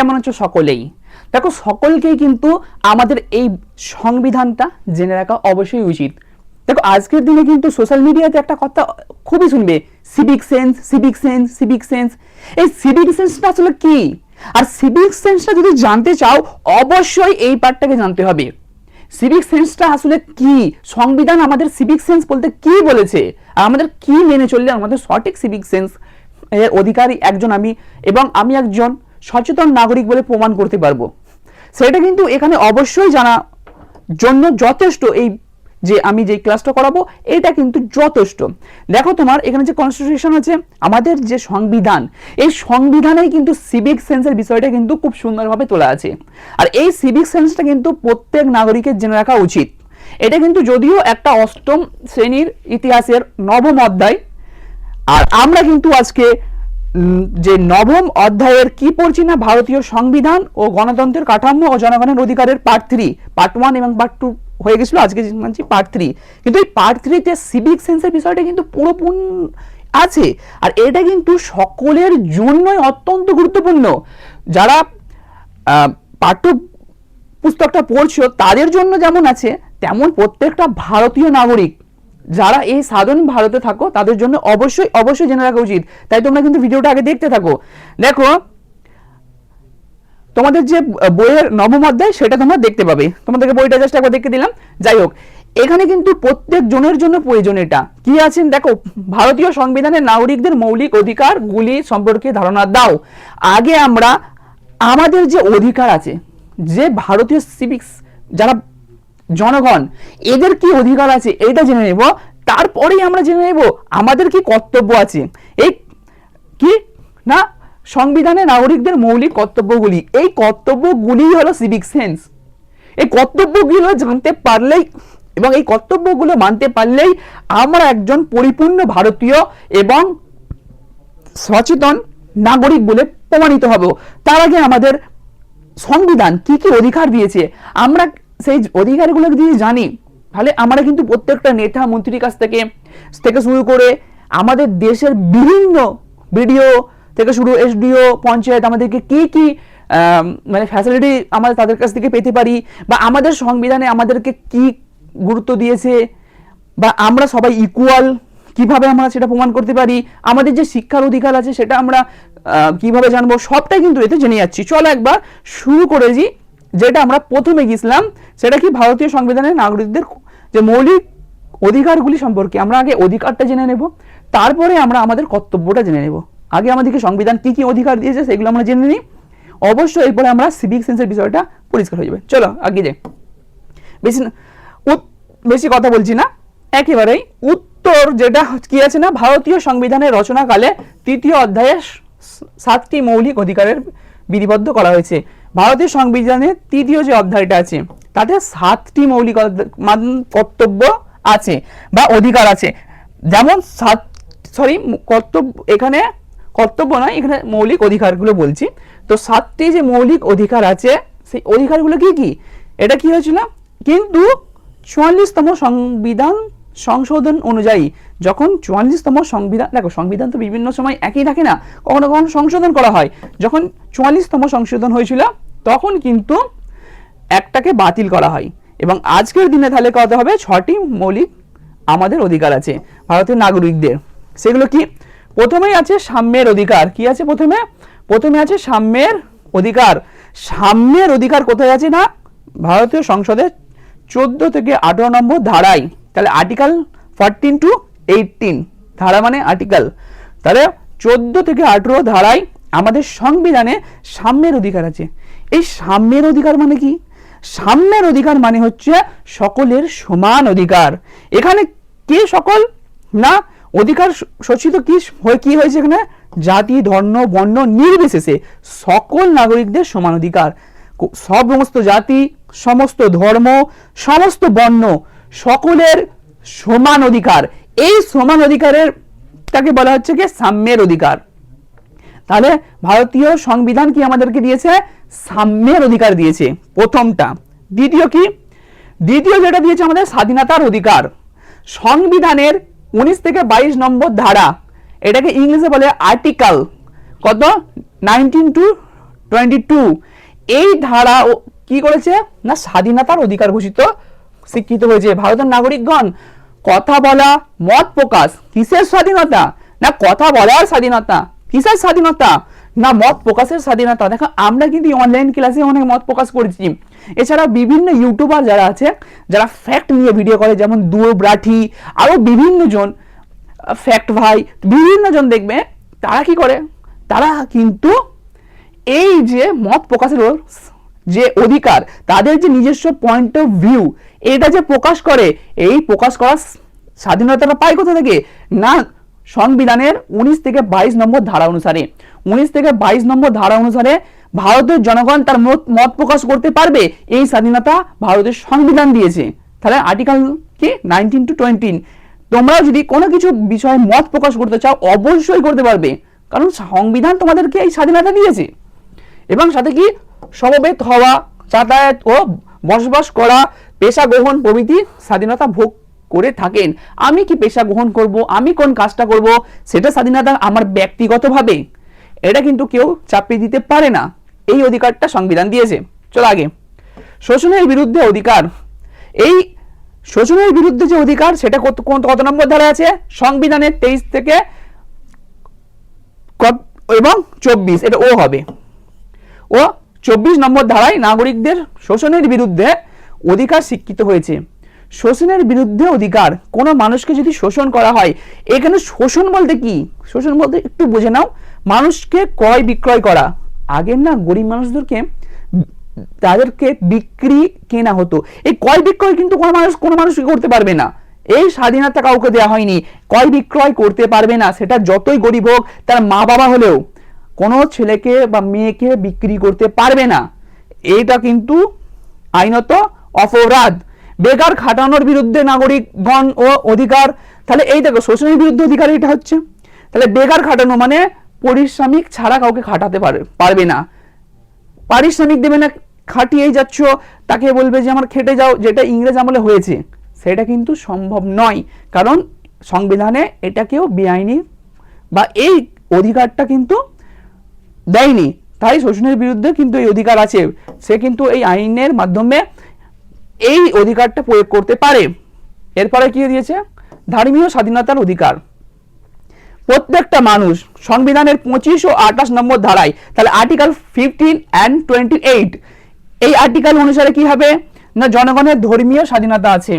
কেমন হচ্ছে সকলেই। দেখো সকলকেই কিন্তু আমাদের এই সংবিধানটা জেনে রাখা অবশ্যই উচিত। দেখো আজকের দিনে কিন্তু সোশ্যাল মিডিয়াতে একটা কথা খুবই শুনবে, civic sense, civic sense, civic sense. এই সিভিক সেন্সটা আসলে কি? আর সিভিক সেন্সটা যদি জানতে চাও অবশ্যই এই পার্টটাকে জানতে হবে। সিভিক সেন্সটা আসলে কি, সংবিধান আমাদের সিভিক সেন্স বলতে কি বলেছে, আর আমাদের কি মেনে চললে আমাদের সঠিক সিভিক সেন্স এর অধিকারী একজন আমি এবং আমি একজন সচেতন নাগরিক বলে প্রমাণ করতে পারবো, সেটা কিন্তু এখানে অবশ্যই জানা জন্য যথেষ্ট। এই যে আমি যে ক্লাসটা করাবো এটা কিন্তু যথেষ্ট। দেখো তোমার এখানে যে কনস্টিটিউশন আছে, আমাদের যে সংবিধান, এই সংবিধানেই কিন্তু সিভিক সেন্সের বিষয়টা কিন্তু খুব সুন্দরভাবে তোলা আছে। আর এই সিভিক সেন্সটা কিন্তু প্রত্যেক নাগরিকের জেনে রাখা উচিত। এটা কিন্তু যদিও একটা অষ্টম শ্রেণীর ইতিহাসের নবম অধ্যায়, আর আমরা কিন্তু আজকে যে নবম অধ্যায়ের কি পড়ছি না, ভারতীয় সংবিধান ও গণতন্ত্রের কাঠামো ও জনগণের অধিকারের পার্ট 3, পার্ট 1 এবং পার্ট 2 হয়ে গেছিল, আজকে মানছি পার্ট 3। কিন্তু এই পার্ট 3 তে সিভিক সেন্সের বিষয়টা কিন্তু পুরোপুরি আছে। আর এটা কিন্তু সকলের জন্যই অত্যন্ত গুরুত্বপূর্ণ। যারা পাঠ্য পুস্তকটা পড়ছো তাদের জন্য যেমন আছে, তেমন প্রত্যেকটা ভারতীয় নাগরিক যারা এই সাধারণ ভারতে থাকো তাদের জন্য অবশ্যই অবশ্যই জেনে রাখা উচিত। তাই তোমরা কিন্তু ভিডিওটা আগে দেখতে থাকো। দেখো তোমাদের যে বইয়ের নবম অধ্যায় সেটা তোমরা দেখতে পাবে, তোমাদেরকে বইটা জাস্ট একবার দেখে দিলাম। যাই হোক, এখানে কিন্তু প্রত্যেক জনের জন্য প্রয়োজন। এটা কি আছেন দেখো, ভারতীয় সংবিধানের নাগরিকদের মৌলিক অধিকারগুলি সম্পর্কে ধারণা দাও। আগে আমরা আমাদের যে অধিকার আছে, যে ভারতীয় সিভিক্স যারা জনগণ, এদের কি অধিকার আছে এটা জেনে নেব। তারপরেই আমরা জেনে নেব আমাদের কি কর্তব্য আছে। এই কি না, সংবিধানে নাগরিকদের মৌলিক কর্তব্যগুলি, এই কর্তব্যগুলি হলো সিভিক সেন্স। এই কর্তব্যগুলো জানতে পারলেই এবং এই কর্তব্যগুলো মানতে পারলেই আমরা একজন পরিপূর্ণ ভারতীয় এবং সচেতন নাগরিক বলে প্রমাণিত হব। তার আগে আমাদের সংবিধান কি কি অধিকার দিয়েছে, আমরা সেই অধিকারগুলো যদি জানি, তাহলে আমরা কিন্তু প্রত্যেকটা নেতা মন্ত্রীর কাছ থেকে শুরু করে আমাদের দেশের বিভিন্ন বিডিও থেকে শুরু এসডিও পঞ্চায়েত আমাদেরকে কি কি মানে ফ্যাসিলিটি আমরা তাদের কাছ থেকে পেতে পারি, বা আমাদের সংবিধানে আমাদেরকে কি গুরুত্ব দিয়েছে, বা আমরা সবাই ইকুয়াল কিভাবে আমরা সেটা প্রমাণ করতে পারি, আমাদের যে শিক্ষার অধিকার আছে সেটা আমরা কিভাবে জানবো, সবটাই কিন্তু এতে জেনে যাচ্ছি। চলো একবার শুরু করেছি। যেটা আমরা প্রথমে গিয়েছিলাম সেটা কি, ভারতীয় সংবিধানের নাগরিকদের যে মৌলিক অধিকারগুলি সম্পর্কে। আমরা আগে অধিকারটা জেনে নেব, তারপরে আমরা আমাদের কর্তব্যটা জেনে নেব। আগে আমাদেরকে সংবিধান কি কি অধিকার দিয়েছে সেগুলো আমরা জেনে নিই, অবশ্যই এরপরে আমরা সিভিক সেন্সের বিষয়টা পরিষ্কার হয়ে যাবে। চলো আগে যাই, বেশি কথা বলছি না, একেবারেই উত্তর যেটা কি আছে না, ভারতীয় সংবিধানের রচনাকালে তৃতীয় অধ্যায়ে 7টি মৌলিক অধিকারের বিধিবদ্ধ করা হয়েছে। ভারতীয় সংবিধানের তৃতীয় যে অধ্যায়টা আছে তাতে 7টি মৌলিক কর্তব্য আছে বা অধিকার আছে। যেমন কর্তব্য, এখানে কর্তব্য নয়, এখানে মৌলিক অধিকারগুলো বলছি। তো 7টি যে মৌলিক অধিকার আছে সেই অধিকারগুলো কি কি, এটা কি হয়েছিল কিন্তু 44তম সংবিধান সংশোধন অনুযায়ী, যখন 44তম সংবিধান, দেখো সংবিধান তো বিভিন্ন সময় একই থাকে না, কখনো কখনো সংশোধন করা হয়। যখন 44তম সংশোধন হয়েছিল তখন কিন্তু একটাকে বাতিল করা হয়, এবং আজকের দিনে তাহলে কত হবে, 6টি মৌলিক আমাদের অধিকার আছে ভারতীয় নাগরিকদের। সেগুলো কি, প্রথমেই আছে সাম্যের অধিকার। কি আছে প্রথমে আছে সাম্যের অধিকার। সাম্যের অধিকার কোথায় আছে না, ভারতীয় সংসদের 14 থেকে 18 নম্বর ধারায়। তাহলে আর্টিকেল 14 to 18, ধারা মানে আর্টিকেল, তাহলে 14 থেকে 18 ধারায় আমাদের সংবিধানে সাম্যের অধিকার আছে। এই সাম্যের অধিকার মানে কি, সাম্যের অধিকার মানে হচ্ছে সকলের সমান অধিকার। এখানে কে সকল না, অধিকার শোষিত কি হয়েছে এখানে, জাতি ধর্ম বর্ণ নির্বিশেষে সকল নাগরিকদের সমান অধিকার। সমস্ত জাতি, সমস্ত ধর্ম, সমস্ত বর্ণ, সকলের সমান অধিকার। এই সমান অধিকারের তাকে বলা হচ্ছে কি সাম্যের অধিকার। তাহলে ভারতীয় সংবিধান কি আমাদেরকে দিয়েছে, সাম্যের অধিকার দিয়েছে প্রথমটা। দ্বিতীয় যেটা দিয়েছে আমাদের স্বাধীনতার অধিকার। সংবিধানের 19 থেকে 22 নম্বর ধারা, এটাকে ইংলিশে বলে আর্টিকেল কত, 19 to 22 এই ধারা কি করেছে না স্বাধীনতার অধিকার ঘোষিত স্বীকৃত হয়েছে। ভারতের নাগরিকগণ কথা বলা, মত প্রকাশ, কিসের স্বাধীনতা না কথা বলার স্বাধীনতা, কিসের স্বাধীনতা না মত প্রকাশের স্বাধীনতা। দেখো আমরা কিন্তু অনলাইন ক্লাসে অনেক মত প্রকাশ করেছি, এছাড়া বিভিন্ন ইউটিউবার যারা আছে যারা ফ্যাক্ট নিয়ে ভিডিও করে, যেমন দুয়োব রাঠি, আরো বিভিন্ন জন, ফ্যাক্ট ভাই, বিভিন্ন জন দেখবে তারা কি করে, তারা কিন্তু এই যে মত প্রকাশের যে অধিকার, তাদের যে নিজস্ব পয়েন্ট অফ ভিউ, এটা যে প্রকাশ করে, এই প্রকাশ করার স্বাধীনতাটা পায় কোথা থেকে না সংবিধানের 19 থেকে 22 নম্বর ধারা অনুসারে। 19 থেকে 22 নম্বর ধারা অনুসারে ভারতের জনগণ তার মত প্রকাশ করতে পারবে, এই স্বাধীনতা ভারতের সংবিধান দিয়েছে। তাহলে আর্টিকেল কি 19 to 20, তোমরা যদি কোনো কিছু বিষয়ে মত প্রকাশ করতে চাও অবশ্যই করতে পারবে, কারণ সংবিধান তোমাদেরকে এই স্বাধীনতা দিয়েছে। এবং সাথে কি সমবেত হওয়া, যাতায়াত ও বসবাস করা, পেশা গ্রহণ প্রভৃতি স্বাধীনতা ভোগ করে থাকেন। আমি কি পেশা গ্রহণ করব, আমি কোন কাজটা করব, সেটা স্বাধীনতা আমার ব্যক্তিগতভাবে, এটা কিন্তু কেউ চাপিয়ে দিতে পারে না, এই অধিকারটা সংবিধান দিয়েছে। চলো আগে, শোষণের বিরুদ্ধে অধিকার। এই শোষণের বিরুদ্ধে যে অধিকার সেটা কত নম্বর ধারা আছে সংবিধানের 23 থেকে এবং 24, এটা ও হবে, ও 24 নম্বর ধারায় নাগরিকদের শোষণের বিরুদ্ধে অধিকার স্বীকৃত হয়েছে। শোষণের বিরুদ্ধে অধিকার, কোনো মানুষকে যদি শোষণ করা হয়, এখানে শোষণ বলতে কি, শোষণ বলতে একটু বুঝে নাও, মানুষকে ক্রয় বিক্রয় করা। আগের না গরিব মানুষদেরকে তাদেরকে বিক্রি কেনা হতো, এই ক্রয় বিক্রয় কিন্তু কোনো মানুষ করতে পারবে না, এই স্বাধীনতা কাউকে দেওয়া হয়নি, ক্রয় বিক্রয় করতে পারবে না, সেটা যতই গরিব হোক, তার মা বাবা হলেও কোনো ছেলেকে বা মেয়েকে বিক্রি করতে পারবে না, এটা কিন্তু আইনত অপরাধ। বেকার খাটানোর বিরুদ্ধে নাগরিকগণ ও অধিকার, তাহলে এই দেখো শোষণের বিরুদ্ধে অধিকার এটা হচ্ছে। তাহলে বেকার খাটানো মানে পারিশ্রমিক ছাড়া কাউকে খাটাতে পারবে না, পারিশ্রমিক দেবে না, খাটিয়েই যাচ্ছ, তাকে বলবে যে আমার খেটে যাও, যেটা ইংরেজ আমলে হয়েছে, সেটা কিন্তু সম্ভব নয়, কারণ সংবিধানে এটাকেও বেআইনি বা এই অধিকারটা কিন্তু দেয়নি। তাই শোষণের বিরুদ্ধে কিন্তু এই অধিকার আছে, সে কিন্তু এই আইনের মাধ্যমে এই অধিকারটা প্রয়োগ করতে পারে। এরপরে কি দিয়েছে ধর্মীয় স্বাধীনতার অধিকার। প্রত্যেকটা মানুষ সংবিধানের 25 ও 28 নম্বর ধারায়, তাহলে আর্টিকেল 15 and 28, এই আর্টিকেল অনুসারে কি হবে না জনগণের ধর্মীয় স্বাধীনতা আছে।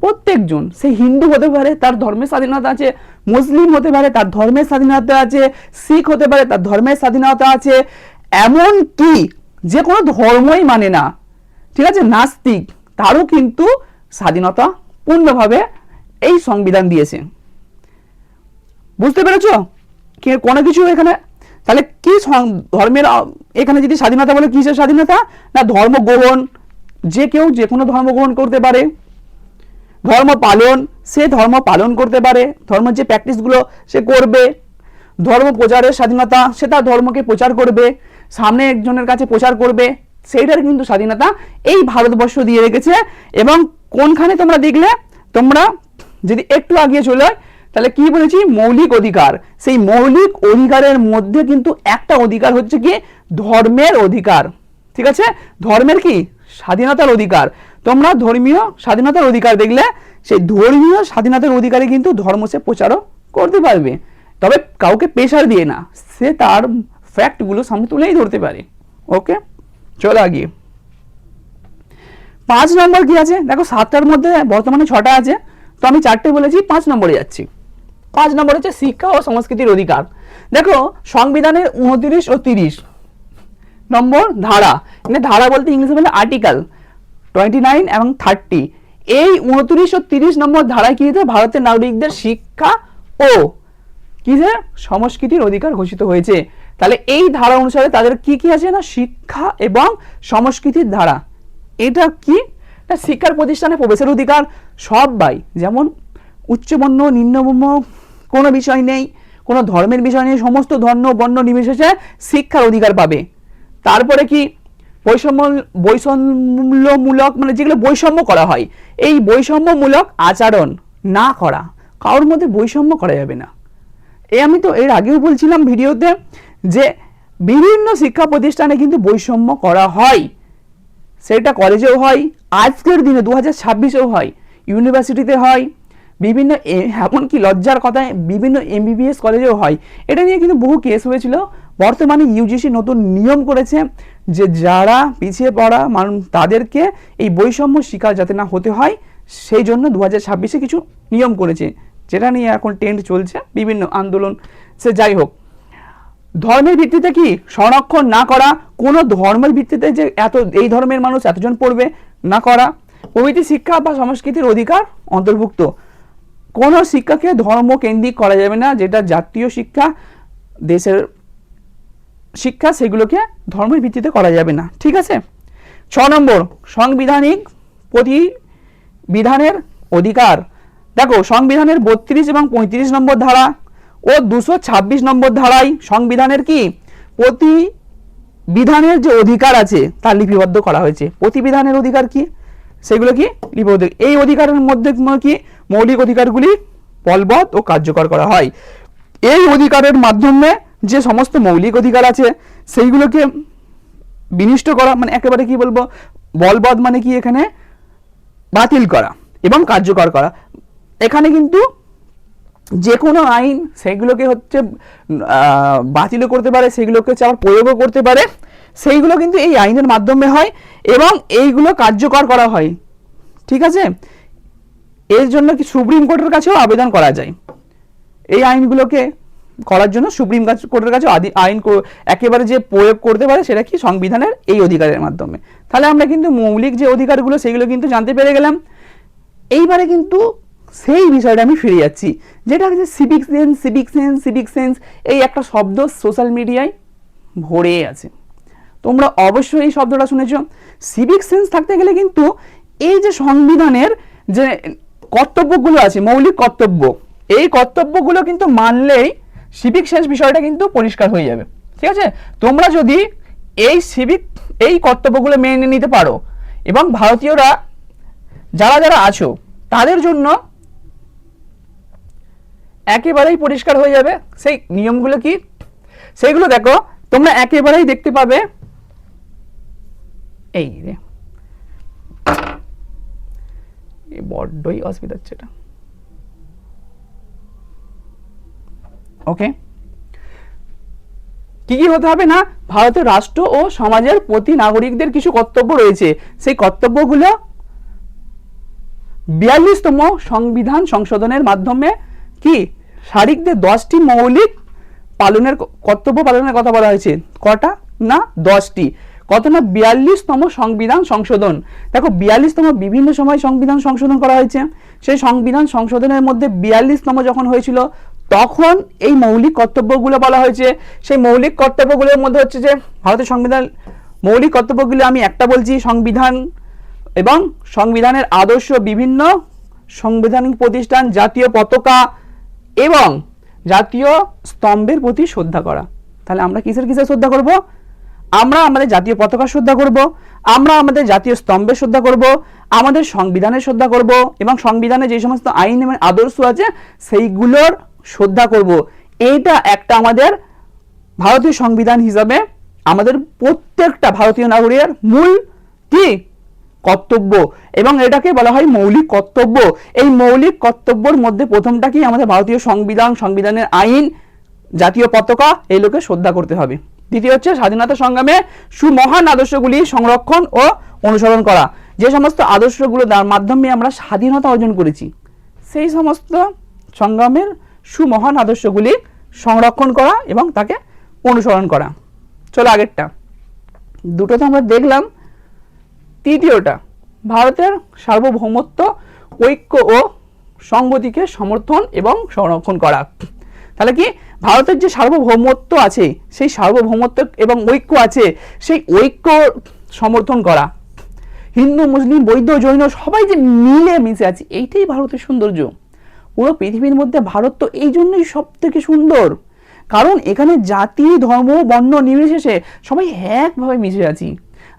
প্রত্যেকজন, সে হিন্দু হতে পারে তার ধর্মের স্বাধীনতা আছে, মুসলিম হতে পারে তার ধর্মের স্বাধীনতা আছে, শিখ হতে পারে তার ধর্মের স্বাধীনতা আছে, এমন কি যে কোনো ধর্মই মানে না, ঠিক আছে, নাস্তিক, তারও কিন্তু স্বাধীনতা পূর্ণভাবে এই সংবিধান দিয়েছে। বুঝতে পেরেছো কোনো কিছু এখানে, তাহলে কি ধর্মের এখানে যদি স্বাধীনতা বলে কিসের স্বাধীনতা না ধর্ম গ্রহণ, যে কেউ যে কোনো ধর্ম গ্রহণ করতে পারে, ধর্ম পালন, সে ধর্ম পালন করতে পারে, ধর্মের যে প্র্যাকটিসগুলো সে করবে, ধর্ম প্রচারের স্বাধীনতা, সে তার ধর্মকে প্রচার করবে, সামনে একজনের কাছে প্রচার করবে, সেইটার কিন্তু স্বাধীনতা এই ভারতবর্ষ দিয়ে রেখেছে। এবং কোনখানে তোমরা দেখলে, তোমরা যদি একটু আগিয়ে চলে তাহলে কি বলেছি মৌলিক অধিকার, সেই মৌলিক অধিকারের মধ্যে কিন্তু একটা অধিকার হচ্ছে কি ধর্মের অধিকার, ঠিক আছে, ধর্মের কি স্বাধীনতার অধিকার। তোমরা ধর্মীয় স্বাধীনতার অধিকার দেখলে, সেই ধর্মীয় স্বাধীনতার অধিকারে কিন্তু ধর্ম সে প্রচারও করতে পারবে, তবে কাউকে প্রেশার দিয়ে না, সে তার ফ্যাক্টগুলো সামনে তুলেই ধরতে পারে। ওকে, চলো আগিয়ে 5 নম্বর কি আছে দেখো, 7টার মধ্যে বর্তমানে 6টা আছে, তো আমি 4টে বলেছি, 5 নম্বরে যাচ্ছি। 5 নম্বর হচ্ছে শিক্ষা ও সংস্কৃতির অধিকার। দেখো সংবিধানের 29 ও 30 নম্বর ধারা, মানে ধারা বলতে ইংলিশে বলে আর্টিকেল 29 এবং 30, এই 29 ও 30 নম্বর ধারায় কি ভারতের নাগরিকদের শিক্ষা ও কি সংস্কৃতির অধিকার ঘোষিত হয়েছে। তাহলে এই ধারা অনুসারে তাদের কি কি আছে না শিক্ষা এবং সংস্কৃতির ধারা, এটা কি না শিক্ষার প্রতিষ্ঠানে প্রবেশের অধিকার সবাই, যেমন উচ্চবর্ণ নিম্নবর্ণ কোনো বিষয় নেই, কোনো ধর্মের বিষয় নেই, সমস্ত ধর্ম বর্ণ নির্বিশেষে শিক্ষার অধিকার পাবে। তারপরে কি বৈষম্যমূলক মানে যেগুলো বৈষম্য করা হয়, এই বৈষম্যমূলক আচরণ না করা, কারোর মধ্যে বৈষম্য করা যাবে না। আমি তো এর আগেও বলছিলাম ভিডিওতে যে বিভিন্ন শিক্ষা প্রতিষ্ঠানে কিন্তু বৈষম্য করা হয়, সেটা কলেজেও হয়, আজকের দিনে 2026-এও হয়, ইউনিভার্সিটিতে হয়, বিভিন্ন এমনকি লজ্জার কথায় বিভিন্ন MBBS কলেজেও হয়। এটা নিয়ে কিন্তু বহু কেস হয়েছিল। বর্তমানে ইউজিসি নতুন নিয়ম করেছে যে যারা পিছিয়ে পড়া মানুষ তাদেরকে এই বৈষম্য শিকার যাতে না হতে হয়, সেই জন্য 2026-এ কিছু নিয়ম করেছে, যেটা নিয়ে এখন ট্রেন্ড চলছে, বিভিন্ন আন্দোলন। সে যাই হোক, ধর্মের ভিত্তিতে কি সংরক্ষণ না করা, কোনো ধর্মের ভিত্তিতে যে এই ধর্মের মানুষ এতজন পড়বে না করা, প্রভৃতি শিক্ষা বা সংস্কৃতির অধিকার অন্তর্ভুক্ত। কোনো শিক্ষাকে ধর্ম কেন্দ্রিক করা যাবে না, যেটা জাতীয় শিক্ষা, দেশের শিক্ষা, সেগুলোকে ধর্মের ভিত্তিতে করা যাবে না। ঠিক আছে। 6 নম্বর, সাংবিধানিক প্রতিবিধানের অধিকার। দেখো, সংবিধানের 32 এবং 35 নম্বর ধারা ও 226 নম্বর ধারায় সংবিধানের কি প্রতিবিধানের যে অধিকার আছে তা লিপিবদ্ধ করা হয়েছে। প্রতিবিধানের অধিকার কি, সেগুলো কি লিপিবদ্ধ। এই অধিকারের মধ্যে কি মৌলিক অধিকারগুলি বলবৎ ও কার্যকর করা হয়। এই অধিকারের মাধ্যমে যে সমস্ত মৌলিক অধিকার আছে সেইগুলোকে বিনিষ্ট করা, মানে একেবারে কি বলবো, বলবৎ মানে কি এখানে বাতিল করা এবং কার্যকর করা। এখানে কিন্তু যে কোনো আইন সেগুলোকে হচ্ছে বাতিলও করতে পারে, সেগুলোকে আবার প্রয়োগও করতে পারে, সেইগুলো কিন্তু এই আইনের মাধ্যমে হয় এবং এইগুলো কার্যকর করা হয়। ঠিক আছে। এর জন্য কি সুপ্রিম কোর্টের কাছেও আবেদন করা যায়। এই আইনগুলোকে করার জন্য সুপ্রিম কোর্টের কাছে আইন একেবারে যে প্রয়োগ করতে পারে সেটা কি সংবিধানের এই অধিকারের মাধ্যমে। তাহলে আমরা কিন্তু মৌলিক যে অধিকারগুলো সেগুলো কিন্তু জানতে পেরে গেলাম। এইবারে কিন্তু সেই বিষয়টা আমি ফিরে যাচ্ছি, যেটা হচ্ছে সিভিক সেন্স। এই একটা শব্দ সোশ্যাল মিডিয়ায় ভরে আছে, তোমরা অবশ্যই এই শব্দটা শুনেছ। সিভিক সেন্স থাকতে গেলে কিন্তু এই যে সংবিধানের যে কর্তব্যগুলো আছে, মৌলিক কর্তব্য, এই কর্তব্যগুলো কিন্তু মানলেই সিভিক সেন্স বিষয়টা কিন্তু পরিষ্কার হয়ে যাবে। ঠিক আছে। তোমরা যদি এই কর্তব্যগুলো মেনে নিতে পারো এবং ভারতীয়রা যারা যারা আছো তাদের জন্য একেবারেই পরিষ্কার হয়ে যাবে সেই নিয়মগুলো কি, সেইগুলো দেখো তোমরা একেবারেই দেখতে পাবে। এই রে, বড্ডই অসুবিধা হচ্ছে এটা। ওকে, কি কি হতে হবে না, ভারতের রাষ্ট্র ও সমাজের প্রতি নাগরিকদের কিছু কর্তব্য রয়েছে। সেই কর্তব্যগুলো 42তম সংবিধান সংশোধনের মাধ্যমে কি নাগরিকদের 10টি মৌলিক কর্তব্য পালনের কথা বলা হয়েছে। কটা না 10টি, কত না 42তম সংবিধান সংশোধন। দেখো 42তম বিভিন্ন সময় সংবিধান সংশোধন করা হয়েছে। সেই সংবিধান সংশোধনের মধ্যে 42তম যখন হয়েছিল তখন এই মৌলিক কর্তব্যগুলো বলা হয়েছে। সেই মৌলিক কর্তব্যগুলোর মধ্যে হচ্ছে যে ভারতের সংবিধান মৌলিক কর্তব্যগুলো আমি একটা বলছি, সংবিধান এবং সংবিধানের আদর্শ, বিভিন্ন সাংবিধানিক প্রতিষ্ঠান, জাতীয় পতাকা এবং জাতীয় স্তম্ভের প্রতি শ্রদ্ধা করা। তাহলে আমরা কিসের শ্রদ্ধা করব? আমরা আমাদের জাতীয় পতাকা শ্রদ্ধা করব, আমরা আমাদের জাতীয় স্তম্ভের শ্রদ্ধা করব, আমাদের সংবিধানের শ্রদ্ধা করব এবং সংবিধানে যে সমস্ত আইন এবং আদর্শ আছে সেইগুলোর শ্রদ্ধা করব। এইটা একটা আমাদের ভারতীয় সংবিধান হিসাবে আমাদের প্রত্যেকটা ভারতীয় নাগরিকের মূল কি কর্তব্য, এবং এটাকে বলা হয় মৌলিক কর্তব্য। এই মৌলিক কর্তব্যের মধ্যে প্রথমটা কি আমাদের ভারতীয় সংবিধান, সংবিধানের আইন, জাতীয় পতাকা, এই লোকে শ্রদ্ধা করতে হবে। দ্বিতীয় হচ্ছে স্বাধীনতা সংগ্রামে সুমহান আদর্শগুলি সংরক্ষণ ও অনুসরণ করা। যে সমস্ত আদর্শগুলো তার মাধ্যমে আমরা স্বাধীনতা অর্জন করেছি সেই সমস্ত সংগ্রামের সুমহান আদর্শগুলি সংরক্ষণ করা এবং তাকে অনুসরণ করা। চলো আগেরটা, দুটো তো আমরা দেখলাম। তৃতীয়টা, ভারতের সার্বভৌমত্ব, ঐক্য ও সংহতিকে সমর্থন এবং সংরক্ষণ করা। তাহলে কি ভারতের যে সার্বভৌমত্ব আছে, সেই সার্বভৌমত্ব এবং ঐক্য আছে, সেই ঐক্য সমর্থন করা। হিন্দু, মুসলিম, বৌদ্ধ, জৈন সবাই যে মিলে মিশে আছে, এইটাই ভারতের সৌন্দর্য। পুরো পৃথিবীর মধ্যে ভারত তো এই জন্যই সব থেকে সুন্দর, কারণ এখানে জাতি, ধর্ম, বর্ণ নির্বিশেষে সবাই একভাবে মিশে আছি।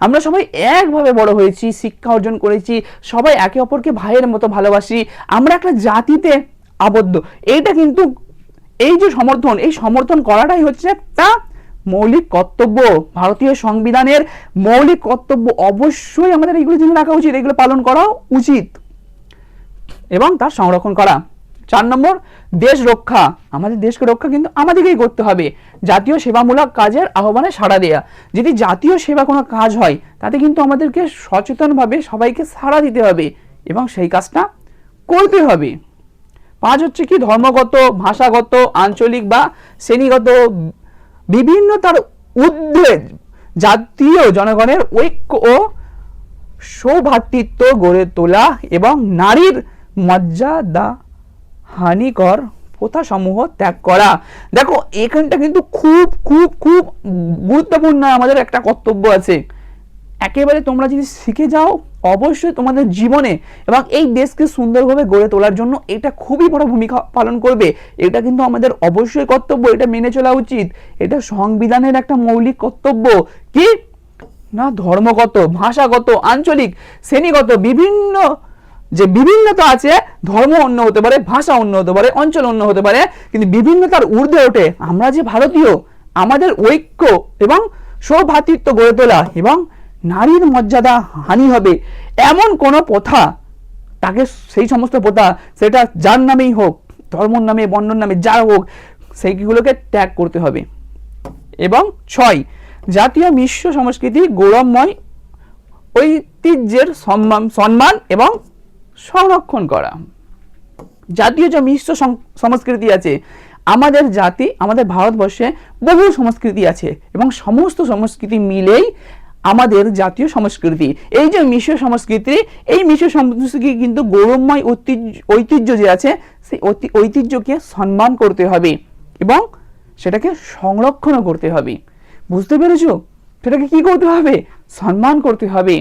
আমরা সবাই একভাবে বড় হয়েছি, শিক্ষা অর্জন করেছি, সবাই একে অপরকে ভাইয়ের মতো ভালোবাসি, আমরা একটা জাতিতে আবদ্ধ। এইটা কিন্তু এই যে সমর্থন, এই সমর্থন করাটাই হচ্ছে তা মৌলিক কর্তব্য, ভারতীয় সংবিধানের মৌলিক কর্তব্য, অবশ্যই আমাদের এগুলো জেনে রাখা উচিত, এগুলো পালন করা উচিত এবং তার সংরক্ষণ করা। 4 নম্বর, দেশ রক্ষা। আমাদের দেশকে রক্ষা কিন্তু আমাদেরকেই করতে হবে। জাতীয় সেবামূলক কাজের আহ্বানে সাড়া দেয়া। যদি জাতীয় সেবা কোনো কাজ হয় তাতে কিন্তু আমাদেরকে সচেতনভাবে সবাইকে সাড়া দিতে হবে এবং সেই কাজটা করতে হবে। 5 হচ্ছে কি, ধর্মগত, ভাষাগত, আঞ্চলিক বা শ্রেণীগত বিভিন্নতার ঊর্ধ্বে জাতীয় জনগণের ঐক্য ও সৌভ্রাতৃত্ব গড়ে তোলা এবং নারীর মর্যাদা হানিকর প্রথাসমূহ ত্যাগ করা। দেখো এখানটা কিন্তু খুব খুব খুব গুরুত্বপূর্ণ আমাদের একটা কর্তব্য আছে, একেবারে তোমরা যদি শিখে যাও অবশ্যই তোমাদের জীবনে এবং এই দেশকে সুন্দরভাবে গড়ে তোলার জন্য এটা খুবই বড় ভূমিকা পালন করবে। এটা কিন্তু আমাদের অবশ্যই কর্তব্য, এটা মেনে চলা উচিত। এটা সংবিধানের একটা মৌলিক কর্তব্য কি না, ধর্মগত, ভাষাগত, আঞ্চলিক, শ্রেণীগত বিভিন্ন যে বিভিন্নতা আছে, ধর্ম অন্য হতে পারে, ভাষা অন্য হতে পারে, অঞ্চল অন্য হতে পারে, কিন্তু বিভিন্নতার ঊর্ধ্বে ওঠে আমরা যে ভারতীয়, আমাদের ঐক্য এবং সৌভ্রাতৃত্ব গড়ে তোলা এবং নারীর মর্যাদা হানি হবে এমন কোনো প্রথা, তাকে সেই সমস্ত প্রথা সেটা যার নামেই হোক, ধর্মর নামে, বর্ণর নামে, যার হোক, সেইগুলোকে ত্যাগ করতে হবে। এবং 6, জাতীয় মিশ্র সংস্কৃতি গৌরবময় ঐতিহ্যের সম্মান এবং সংরক্ষণ করা। জাতীয় যে মিশ্র সংস্কৃতি আছে, আমাদের জাতি, আমাদের ভারতবর্ষে বহু সংস্কৃতি আছে এবং সমস্ত সংস্কৃতি মিলেই আমাদের জাতীয় সংস্কৃতি। এই যে মিশ্র সংস্কৃতি, এই মিশ্র সংস্কৃতি কিন্তু গৌরবময় ঐতিহ্য যে আছে, সেই ঐতিহ্যকে সম্মান করতে হবে এবং সেটাকে সংরক্ষণও করতে হবে। বুঝতে পেরেছো? সেটাকে কি করতে হবে? সম্মান করতে হবে।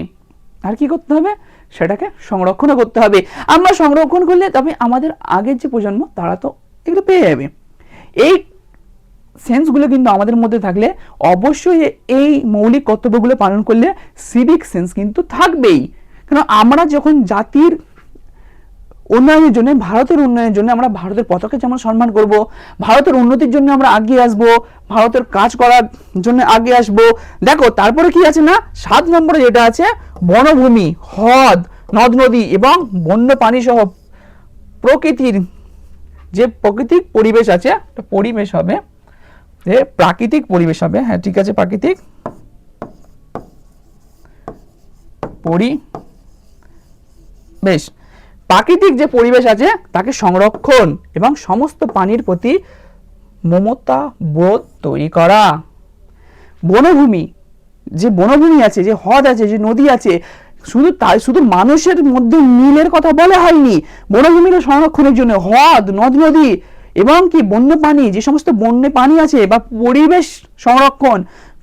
আর কি করতে হবে? সেটাকে সংরক্ষণও করতে হবে। আমরা সংরক্ষণ করলে তবে আমাদের আগের যে প্রজন্ম তারা তো এগুলো পেয়ে যাবে। এই সেন্সগুলো কিন্তু আমাদের মধ্যে থাকলে অবশ্যই এই মৌলিক কর্তব্যগুলো পালন করলে সিভিক সেন্স কিন্তু থাকবেই। কারণ আমরা যখন জাতির উন্নয়নের জন্য, ভারতের উন্নয়নের জন্য আমরা ভারতের পতাকা যেমন সম্মান করব, ভারতের উন্নতির জন্য আমরা আগিয়ে আসব, ভারতের কাজ করার জন্য আগে আসব। দেখো তারপরে কি আছে না, 7 নম্বরে যেটা আছে, বনভূমি, হ্রদ, নদ নদী এবং বন্য প্রাণী সহ প্রকৃতির যে প্রাকৃতিক পরিবেশ আছে, পরিবেশ হবে, যে প্রাকৃতিক পরিবেশ হবে, হ্যাঁ ঠিক আছে, প্রাকৃতিক পরিবেশ, প্রাকৃতিক যে পরিবেশ আছে তাকে সংরক্ষণ এবং সমস্ত প্রাণীর প্রতি মমতা বোধ তৈরি করা। বনভূমি, যে বনভূমি আছে, যে হ্রদ আছে, যে নদী আছে, শুধু তাই, শুধু মানুষের মধ্যে মিলের কথা বলা হয়নি। বনভূমির সংরক্ষণের জন্য হ্রদ, নদ নদী এবং কি বন্য প্রাণী, যে সমস্ত বন্য প্রাণী আছে বা পরিবেশ সংরক্ষণ,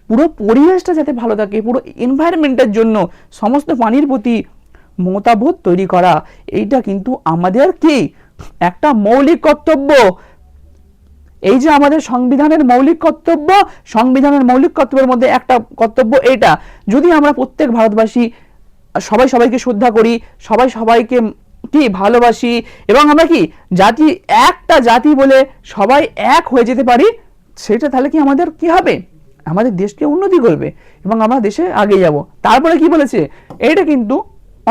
পুরো পরিবেশটা যাতে ভালো থাকে, পুরো এনভায়রনমেন্টের জন্য সমস্ত প্রাণীর প্রতি মমতাবোধ তৈরি করা, এইটা কিন্তু আমাদের কি একটা মৌলিক কর্তব্য। এই যে আমাদের সংবিধানের মৌলিক কর্তব্য, সংবিধানের মৌলিক কর্তব্যের মধ্যে একটা কর্তব্য এটা। যদি আমরা প্রত্যেক ভারতবাসী সবাই সবাইকে শ্রদ্ধা করি, সবাই সবাইকে কি ভালোবাসি এবং আমরা কি জাতি, একটা জাতি বলে সবাই এক হয়ে যেতে পারি, সেটা তাহলে কি আমাদের কি হবে? আমাদের দেশকে উন্নতি করবে এবং আমরা দেশে আগে যাব। তারপরে কি বলেছে, এটা কিন্তু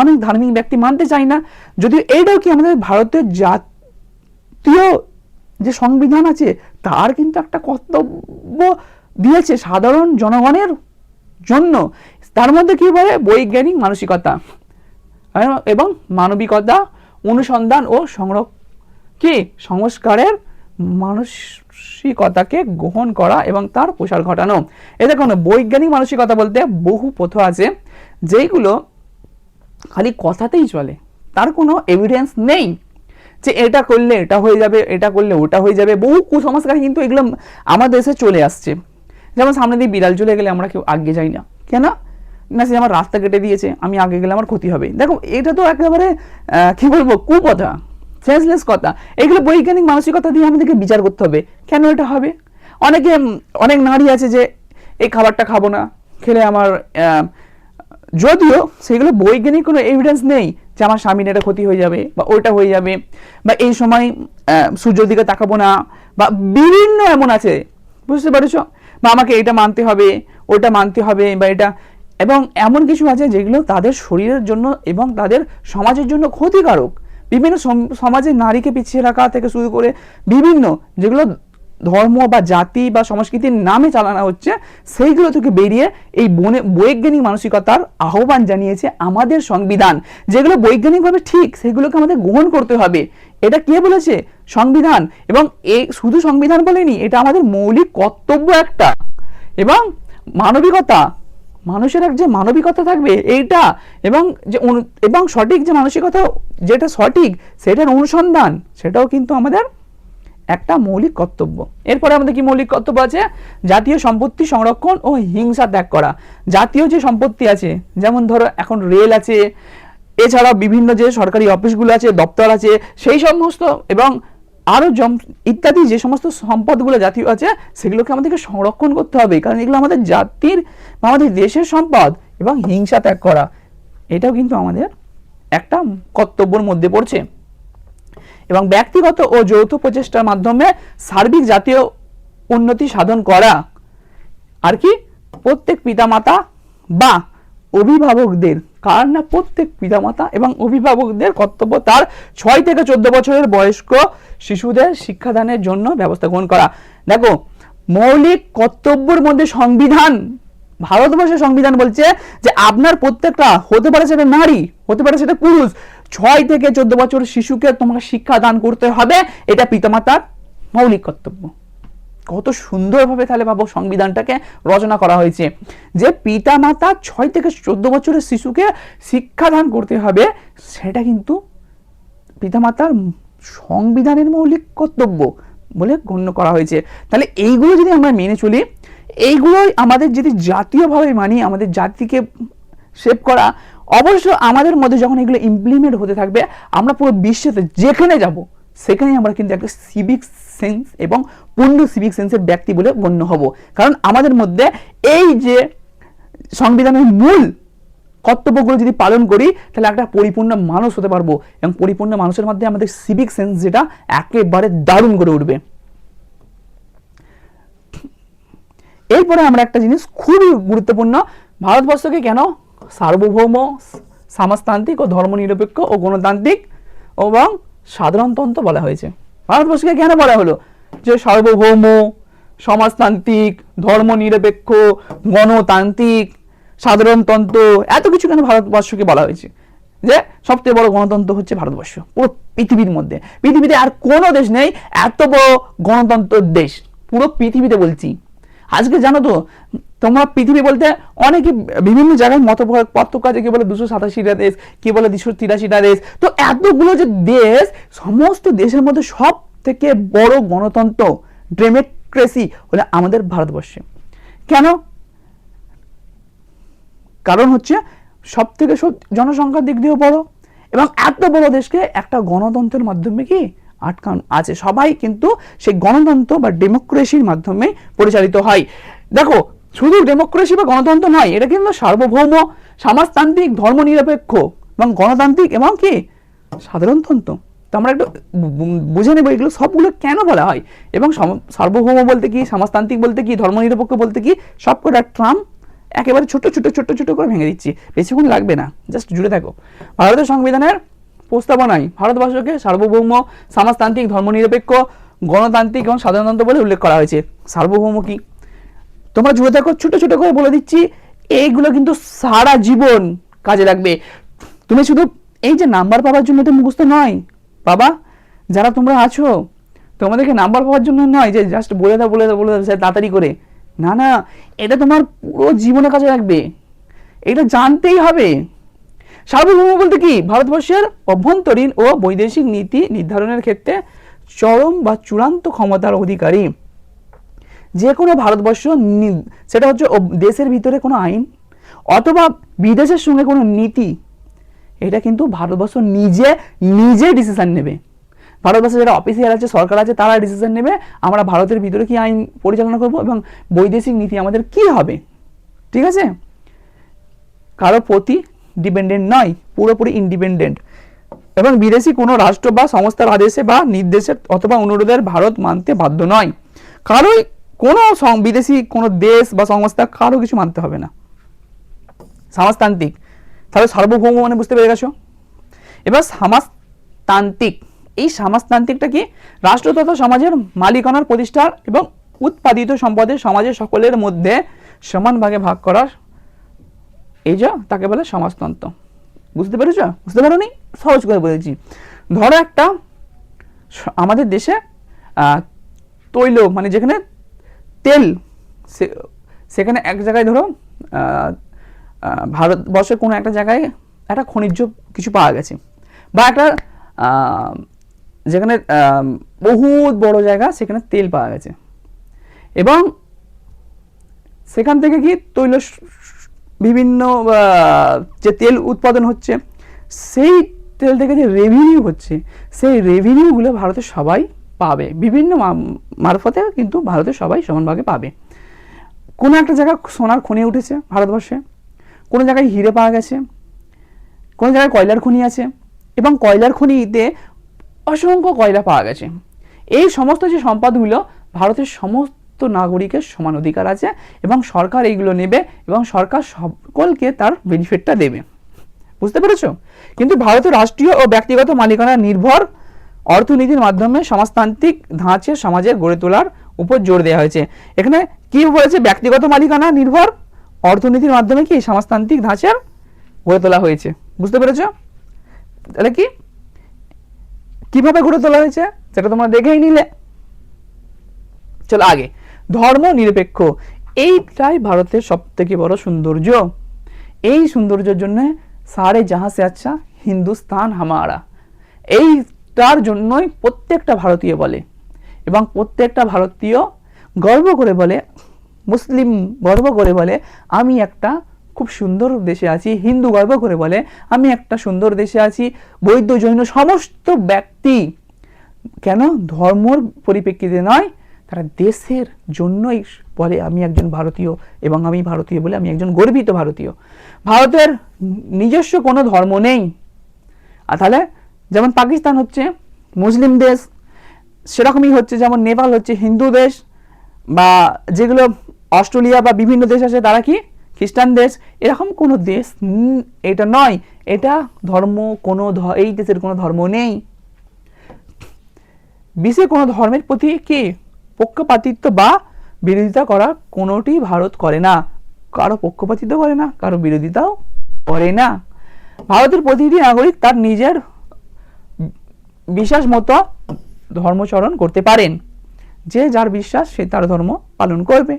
অনেক ধার্মিক ব্যক্তি মানতে চায় না, যদিও এইটাও কি আমাদের ভারতের জাতীয় যে সংবিধান আছে তার কিন্তু একটা কর্তব্য দিয়েছে সাধারণ জনগণের জন্য। তার মধ্যে কি বলে, বৈজ্ঞানিক মানসিকতা এবং মানবিকতা, অনুসন্ধান ও সংস্কারের মানসিকতাকে গ্রহণ করা এবং তার প্রসার ঘটানো। এ দেখুন, বৈজ্ঞানিক মানসিকতা বলতে বহু প্রথা আছে যেগুলো খালি কথাতেই চলে, তার কোনো এভিডেন্স নেই যে এটা করলে এটা হয়ে যাবে, এটা করলে ওটা হয়ে যাবে। বহু কুসংস্কার কিন্তু এগুলো আমার দেশে চলে আসছে। যেমন সামনে দিয়ে বিড়াল চলে গেলে আমরা কেউ আগে যাই না, কেন না, সে আমার রাস্তা কেটে দিয়েছে, আমি আগে গেলে আমার ক্ষতি হবে। দেখো এটা তো একেবারে কি বলবো, কুকথা, সেন্সলেস কথা। এগুলো বৈজ্ঞানিক মানসিকতা দিয়ে আমাদেরকে বিচার করতে হবে, কেন এটা হবে। অনেক নারী আছে যে এই খাবারটা খাবো না, খেলে আমার, যদিও সেগুলো বৈজ্ঞানিক কোনো এভিডেন্স নেই যে আমার স্বামীর এটা ক্ষতি হয়ে যাবে বা ওইটা হয়ে যাবে, বা এই সময় সূর্যের দিকে তাকাবো না, বা বিভিন্ন এমন আছে, বুঝতে পারছো, বা আমাকে এটা মানতে হবে, ওটা মানতে হবে, বা এটা, এবং এমন কিছু আছে যেগুলো তাদের শরীরের জন্য এবং তাদের সমাজের জন্য ক্ষতিকারক। বিভিন্ন সমাজে নারীকে পিছিয়ে রাখা থেকে শুরু করে বিভিন্ন যেগুলো ধর্ম বা জাতি বা সংস্কৃতির নামে চালানো হচ্ছে, সেইগুলো থেকে বেরিয়ে এই বৈজ্ঞানিক মানসিকতার আহ্বান জানিয়েছে আমাদের সংবিধান। যেগুলো বৈজ্ঞানিকভাবে ঠিক সেগুলোকে আমাদের গ্রহণ করতে হবে। এটা কে বলেছে? সংবিধান। এবং এই শুধু সংবিধান বলেনি, এটা আমাদের মৌলিক কর্তব্য একটা। এবং মানবিকতা, মানুষের এক যে মানবিকতা থাকবে এইটা, এবং যে এবং সঠিক যে মানসিকতা, যেটা সঠিক সেটার অনুসন্ধান, সেটাও কিন্তু আমাদের একটা মৌলিক কর্তব্য। এরপরে আমাদের কি মৌলিক কর্তব্য আছে? জাতীয় সম্পত্তি সংরক্ষণ ও হিংসা ত্যাগ করা। জাতীয় যে সম্পত্তি আছে, যেমন ধরো এখন রেল আছে, এছাড়া বিভিন্ন যে সরকারি অফিসগুলো আছে, দপ্তর আছে, সেই সমস্ত এবং আরও ইত্যাদি যে সমস্ত সম্পদগুলো জাতীয় আছে, সেগুলোকে আমাদেরকে সংরক্ষণ করতে হবে, কারণ এগুলো আমাদের জাতির বা আমাদের দেশের সম্পদ। এবং হিংসা ত্যাগ করা, এটাও কিন্তু আমাদের একটা কর্তব্যের মধ্যে পড়ছে। এবং ব্যক্তিগত ও যৌথ প্রচেষ্টার মাধ্যমে সার্বিক জাতীয় উন্নতি সাধন করা। আর কি? প্রত্যেক পিতামাতা বা অভিভাবকদের, কার না, প্রত্যেক পিতামাতা এবং অভিভাবকদের কর্তব্য তার 6 থেকে 14 বছরের বয়স্ক শিশুদের শিক্ষাদানের জন্য ব্যবস্থা গ্রহণ করা। দেখো, মৌলিক কর্তব্যের মধ্যে সংবিধান, ভারতবর্ষের সংবিধান বলছে যে আপনার প্রত্যেকটা, হতে পারে সেটা নারী, হতে পারে সেটা পুরুষ, 6 থেকে 14 বছর শিশুকে তোমাকে শিক্ষা দান করতে হবে, এটা পিতামাতার মৌলিক কর্তব্য। কত সুন্দরভাবে তাহলে ভাবো সংবিধানটাকে রচনা করা হয়েছে, যে পিতামাতা 6 থেকে 14 বছরের শিশুকে শিক্ষাদান করতে হবে, সেটা কিন্তু পিতামাতার সংবিধানের মৌলিক কর্তব্য বলে গণ্য করা হয়েছে। তাহলে এইগুলো যদি আমরা মেনে চলি, এইগুলোই আমাদের যদি জাতীয়ভাবে মানি, আমাদের জাতিকে শেপ করা, অবশ্য আমাদের মধ্যে যখন এগুলো ইমপ্লিমেন্ট হতে থাকবে, আমরা পুরো বিশ্বেতে যেখানে যাব সেখানেই আমরা কিন্তু একটা সিভিক সেন্স এবং পূর্ণ সিভিক সেন্সের ব্যক্তি বলে গণ্য হব। কারণ আমাদের মধ্যে এই যে সংবিধানের মূল কর্তব্যগুলো যদি পালন করি, তাহলে একটা পরিপূর্ণ মানুষ হতে পারবো, এবং পরিপূর্ণ মানুষের মধ্যে আমাদের সিভিক সেন্স যেটা একেবারে দারুণ করে উঠবে। এরপরে আমরা একটা জিনিস খুবই গুরুত্বপূর্ণ, ভারতবর্ষকে কেন সার্বভৌম, সমাজতান্ত্রিক ও ধর্মনিরপেক্ষ ও গণতান্ত্রিক এবং সাধারণতন্ত্র বলা হয়েছে? ভারতবর্ষকে কেন বলা হলো যে সার্বভৌম, সমাজতান্ত্রিক, ধর্মনিরপেক্ষ, গণতান্ত্রিক, সাধারণতন্ত্র, এত কিছু কেন ভারতবর্ষকে বলা হয়েছে? যে সবচেয়ে বড় গণতন্ত্র হচ্ছে ভারতবর্ষ। পুরো পৃথিবীর মধ্যে, পৃথিবীতে আর কোনো দেশ নেই এত বড় গণতন্ত্রের দেশ, পুরো পৃথিবীতে বলছি। আজকে জানো তো তোমরা, পৃথিবী বলতে অনেকে বিভিন্ন জায়গায় মত পার্থক্য আছে, কি বলে 287টা দেশ, কি বলে 283টা দেশ। তো এতগুলো যে দেশ, সমস্ত দেশের মধ্যে সব থেকে বড় গণতন্ত্র, ডেমোক্রেসি হলো আমাদের ভারতবর্ষে। কেন? কারণ হচ্ছে সব থেকে জনসংখ্যার দিক দিয়েও বড়, এবং এত বড় দেশকে একটা গণতন্ত্রের মাধ্যমে কি আটকান আছে, সবাই কিন্তু সেই গণতন্ত্র বা ডেমোক্রেসির মাধ্যমে পরিচালিত হয়। দেখো, শুধু ডেমোক্রেসি বা গণতন্ত্র নয়, এটা কিন্তু সার্বভৌম, সমাজতান্ত্রিক, ধর্মনিরপেক্ষ এবং গণতান্ত্রিক এবং কি সাধারণতন্ত্র। তো আমরা একটু বুঝে নেব এগুলো সবগুলো কেন বলা হয়, এবং সার্বভৌম বলতে কি, সমাজতান্ত্রিক বলতে কি, ধর্মনিরপেক্ষ বলতে কি, সব কটা ট্রাম একেবারে ছোট ছোট ছোট ছোট করে ভেঙে দিচ্ছি, বেশিক্ষণ লাগবে না, জাস্ট জুড়ে থাকো। ভারতের সংবিধানের প্রস্তাবনায় ভারতবর্ষকে সার্বভৌম, সমাজতান্ত্রিক, ধর্মনিরপেক্ষ, গণতান্ত্রিক এবং সাধারণতন্ত্র বলে উল্লেখ করা হয়েছে। সার্বভৌম কি তোমরা জুড়ে থাকো, ছোট ছোট করে বলে দিচ্ছি, এইগুলো কিন্তু সারা জীবন কাজে লাগবে। তুমি শুধু এই যে নাম্বার পাওয়ার জন্য এটা মুখস্থ নয় বাবা, যারা তোমরা আছো তোমাদেরকে নাম্বার পাওয়ার জন্য নয় যে জাস্ট বলে দাও বলে দাও বলে দাও তাড়াতাড়ি করে, না না, এটা তোমার পুরো জীবনে কাজে লাগবে, এটা জানতেই হবে। সার্বভৌম বলতে কি, ভারতবর্ষের অভ্যন্তরীণ ও বৈদেশিক নীতি নির্ধারণের ক্ষেত্রে চরম বা চূড়ান্ত ক্ষমতার অধিকারী। যে কোনো ভারতবর্ষ, সেটা হচ্ছে দেশের ভিতরে কোনো আইন অথবা বিদেশের সঙ্গে কোনো নীতি, এটা কিন্তু ভারতবর্ষ নিজে নিজে ডিসিশন নেবে। ভারতবর্ষে যারা অফিসিয়াল আছে, সরকার আছে, তারা ডিসিশন নেবে আমরা ভারতের ভিতরে কি আইন পরিচালনা করব এবং বৈদেশিক নীতি আমাদের কি হবে। ঠিক আছে, কারো প্রতি ডিপেন্ডেন্ট নয়, পুরোপুরি ইন্ডিপেন্ডেন্ট। এবং বিদেশি কোনো রাষ্ট্র বা সংস্থার আদেশে বা নির্দেশে অথবা অনুরোধের ভারত মানতে বাধ্য নয়। কারোই কোনো বিদেশি কোনো দেশ বা সংস্থা কারো কিছু মানতে হবে না, সমাজতান্ত্রিক। তাহলে সার্বভৌম মানে বুঝতে পেরে গেছো। এবার সমাজতান্ত্রিক, এই সমাজতান্ত্রিকটা কি? রাষ্ট্র তথা সমাজের মালিকানার প্রতিষ্ঠার এবং উৎপাদিত সম্পদের সমাজের সকলের মধ্যে সমান ভাগে ভাগ করার, এই যা তাকে বলে সমাজতন্ত্র। বুঝতে পেরেছ? বুঝতে পারোনি? সহজ করে বলেছি। ধরো একটা আমাদের দেশে তৈল মানে যেখানে তেল, সেখানে এক জায়গায় ধরো ভারতবর্ষের কোনো একটা জায়গায় একটা খনিজ কিছু পাওয়া গেছে, বা একটা যেখানে বহুত বড় জায়গা সেখানে তেল পাওয়া গেছে, এবং সেখান থেকে কি তৈল বিভিন্ন যে তেল উৎপাদন হচ্ছে, সেই তেল থেকে যে রেভিনিউ হচ্ছে, সেই রেভিনিউগুলো ভারতের সবাই পাবে, বিভিন্ন মারফতে কিন্তু ভারতের সবাই সমানভাবে পাবে। কোনো একটা জায়গায় সোনার খনি উঠেছে ভারতবর্ষে, কোনো জায়গায় হিরে পাওয়া গেছে, কোনো জায়গায় কয়লার খনি আছে, এবং কয়লার খনিতে অসংখ্য কয়লা পাওয়া গেছে। এই সমস্ত যে সম্পদগুলো ভারতের সমস্ত নাগরিকের সমান অধিকার আছে, এবং সরকার এইগুলো নেবে এবং সরকার সকলকে তার বেনিফিটটা দেবে। বুঝতে পেরেছো? কিন্তু ভারতের রাষ্ট্রীয় ও ব্যক্তিগত মালিকানা নির্ভর অর্থনীতির মাধ্যমে সমাজতান্ত্রিক ধাঁচে সমাজের গড়ে তোলার উপর জোর দেওয়া হয়েছে। এখানে কি বলেছে? ব্যক্তিগত মালিকানা নির্ভর অর্থনীতির মাধ্যমে কি সমাজতান্ত্রিক ধাঁচের গড়ে তোলা হয়েছে। বুঝতে পেরেছো? তাহলে কি কিভাবে গড়ে তোলা হয়েছে সেটা তোমরা দেখেই নিলে। চলো আগে, ধর্ম নিরপেক্ষ, এইটাই ভারতের সব থেকে বড় সৌন্দর্য। এই সৌন্দর্যের জন্য সারে জাহাঁ সে আচ্ছা হিন্দুস্তান হামারা, এইটার জন্যই প্রত্যেকটা ভারতীয় বলে, এবং প্রত্যেকটা ভারতীয় গর্ব করে বলে, মুসলিম গর্ব করে বলে আমি একটা খুব সুন্দর দেশে আছি, হিন্দু গর্ব করে বলে আমি একটা সুন্দর দেশে আছি, বৌদ্ধ জৈন সমস্ত ব্যক্তি কেন ধর্মর পরিপ্রেক্ষিতে নয়, তারা দেশের জন্যই বলে আমি একজন ভারতীয়, এবং আমি ভারতীয় বলে আমি একজন গর্বিত ভারতীয়। ভারতের নিজস্ব কোনো ধর্ম নেই। আর তাহলে যেমন পাকিস্তান হচ্ছে মুসলিম দেশ, সেরকমই হচ্ছে যেমন নেপাল হচ্ছে হিন্দু দেশ, বা যেগুলো অস্ট্রেলিয়া বা বিভিন্ন দেশ আছে তারা কি খ্রিস্টান দেশ। এরকম কোনো দেশ এটা নয়, এটা ধর্ম কোনো এই দেশের কোনো ধর্ম নেই। বিশ্বে কোনো ধর্মের প্রতি কি পক্ষপাতিত্ব বা বিরোধিতা করা কোনোটি ভারত করে না, কারো পক্ষপাতিত্ব করে না, কারো বিরোধিতাও করে না। ভারতের প্রতিটি নাগরিক তার নিজের বিশ্বাস মতো ধর্মচরণ করতে পারেন, যে যার বিশ্বাস সে তার ধর্ম পালন করবে।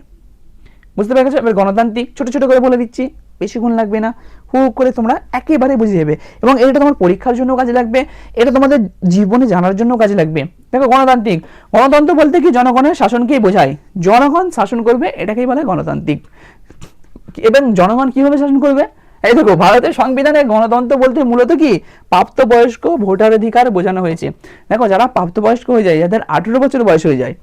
বুঝতে পেরেছো? এবার গণতান্ত্রিক ছোট ছোট করে বলে দিচ্ছি, বেশিক্ষণ লাগবে না, হুক করে তোমরা একেবারে বুঝে যাবে, এবং এটা তোমার পরীক্ষার জন্য কাজে লাগবে, এটা তোমাদের জীবনে জানার জন্য কাজে লাগবে। দেখো গণতান্ত্রিক, গণতন্ত্র বলতে কি জনগণের শাসনকেই বোঝায়, জনগণ শাসন করবে এটাকেই বলে গণতান্ত্রিক। এবং জনগণ কিভাবে শাসন করবে? এই দেখো ভারতের সংবিধানে গণতন্ত্র বলতে মূলত কি প্রাপ্তবয়স্ক ভোটাধিকার বোঝানো হয়েছে। দেখো যারা প্রাপ্তবয়স্ক হয়ে যায়, যাদের 18 বছর বয়স হয়ে যায়,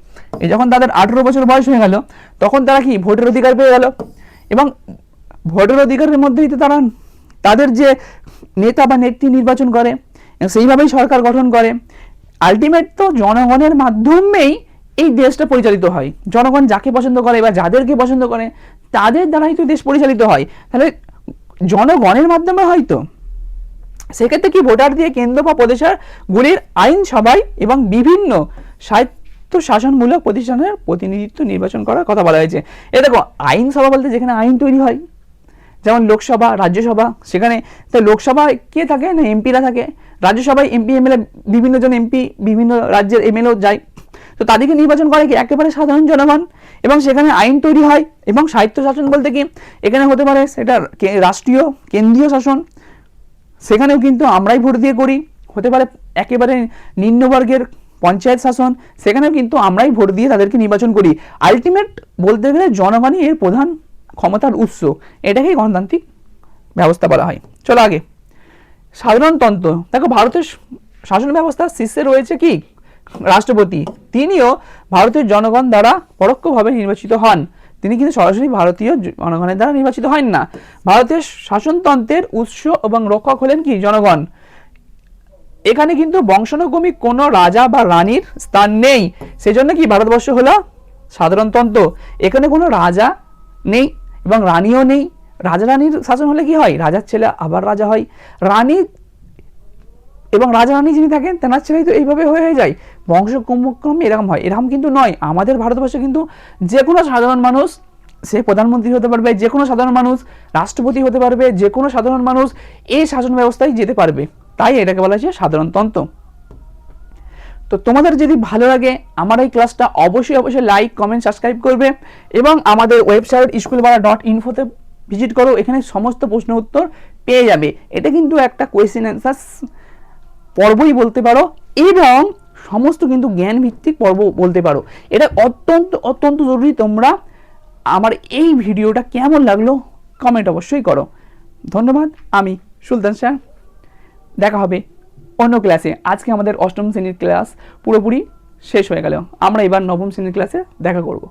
এই যখন তাদের 18 বছর বয়স হয়ে গেল তখন তারা কি ভোটের অধিকার পেয়ে গেল, এবং ভোটের অধিকারের মধ্যেই তো তারা তাদের যে নেতা বা নেত্রী নির্বাচন করে, সেইভাবেই সরকার গঠন করে। আলটিমেট তো জনগণের মাধ্যমেই এই দেশটা পরিচালিত হয়। জনগণ যাকে পছন্দ করে বা যাদেরকে পছন্দ করে তাদের দ্বারাই তো দেশ পরিচালিত হয়। তাহলে জনগণের মাধ্যমে হয়তো সেক্ষেত্রে কি ভোটার দিয়ে কেন্দ্র বা প্রদেশের গুলির আইনসভায় এবং বিভিন্ন স্বায়ত্ত শাসনমূলক প্রতিষ্ঠানের প্রতিনিধিত্ব নির্বাচন করার কথা বলা হয়েছে। এ দেখো আইনসভা বলতে যেখানে আইন তৈরি হয়, যেমন লোকসভা রাজ্যসভা, সেখানে তো লোকসভায় কে থাকে না এমপিরা থাকে, রাজ্যসভায় এমপি এমএলএ বিভিন্ন জন এমপি বিভিন্ন রাজ্যের এমএলএও যায়, তো তাদেরকে নির্বাচন করে কি একেবারে সাধারণ জনগণ, এবং সেখানে আইন তৈরি হয়। এবং স্বায়ত্ত শাসন বলতে কি এখানে হতে পারে সেটা রাষ্ট্রীয় কেন্দ্রীয় শাসন, সেখানেও কিন্তু আমরাই ভোট দিয়ে করি, হতে পারে একেবারে নিম্নবর্গের পঞ্চায়েত শাসন, সেখানেও কিন্তু আমরাই ভোট দিয়ে তাদেরকে নির্বাচন করি। আলটিমেট বলতে গেলে জনগণই এর প্রধান ক্ষমতার উৎস, এটাকেই গণতান্ত্রিক ব্যবস্থা বলা হয়। চলো আগে, সাধারণতন্ত্র। দেখো ভারতের শাসন ব্যবস্থার শীর্ষে রয়েছে কি রাষ্ট্রপতি, তিনিও ভারতের জনগণ দ্বারা পরোক্ষভাবে নির্বাচিত হন, তিনি কিন্তু সরাসরি ভারতীয় জনগণের দ্বারা নির্বাচিত হন না। ভারতের শাসনতন্ত্রের উৎস এবং রক্ষক হলেন কি জনগণ। এখানে কিন্তু বংশানুক্রমিক কোনো রাজা বা রানীর স্থান নেই, সেজন্য কি ভারতবর্ষ হলো সাধারণতন্ত্র, এখানে কোনো রাজা নেই এবং রানীও নেই। রাজা রানীর শাসন হলে কি হয়, রাজার ছেলে আবার রাজা হয়, রানী এবং রাজা রানী যিনি থাকেন তেনার ছেলেই তো এইভাবে হয়ে যায়, বংশক্রমে এরকম হয়। এরকম কিন্তু নয়, আমাদের ভারতবর্ষে কিন্তু যে কোনো সাধারণ মানুষ সে প্রধানমন্ত্রী হতে পারবে, যে কোনো সাধারণ মানুষ রাষ্ট্রপতি হতে পারবে, যে কোনো সাধারণ মানুষ এই শাসন ব্যবস্থায় যেতে পারবে, তাই এটাকে বলা হচ্ছে সাধারণতন্ত্র। তো তোমাদের যদি ভালো লাগে আমার এই ক্লাসটা অবশ্যই লাইক কমেন্ট সাবস্ক্রাইব করবে এবং আমাদের ওয়েবসাইট স্কুলবাড়া.info-তে ভিজিট করো, এখানে সমস্ত প্রশ্ন উত্তর পেয়ে যাবে। এটা কিন্তু একটা কোয়েশ্চেন অ্যান্সার পর্বই বলতে পারো এবং সমস্ত কিন্তু জ্ঞান ভিত্তিক পর্ব বলতে পারো। এটা অত্যন্ত জরুরি। তোমরা আমার এই ভিডিওটা কেমন লাগলো কমেন্ট অবশ্যই করো। ধন্যবাদ, আমি সুলতান স্যার, দেখা হবে অন্য ক্লাসে। আজকে আমাদের অষ্টম শ্রেণীর ক্লাস পুরোপুরি শেষ হয়ে গেল, আমরা এবার নবম শ্রেণীর ক্লাসে দেখা করব।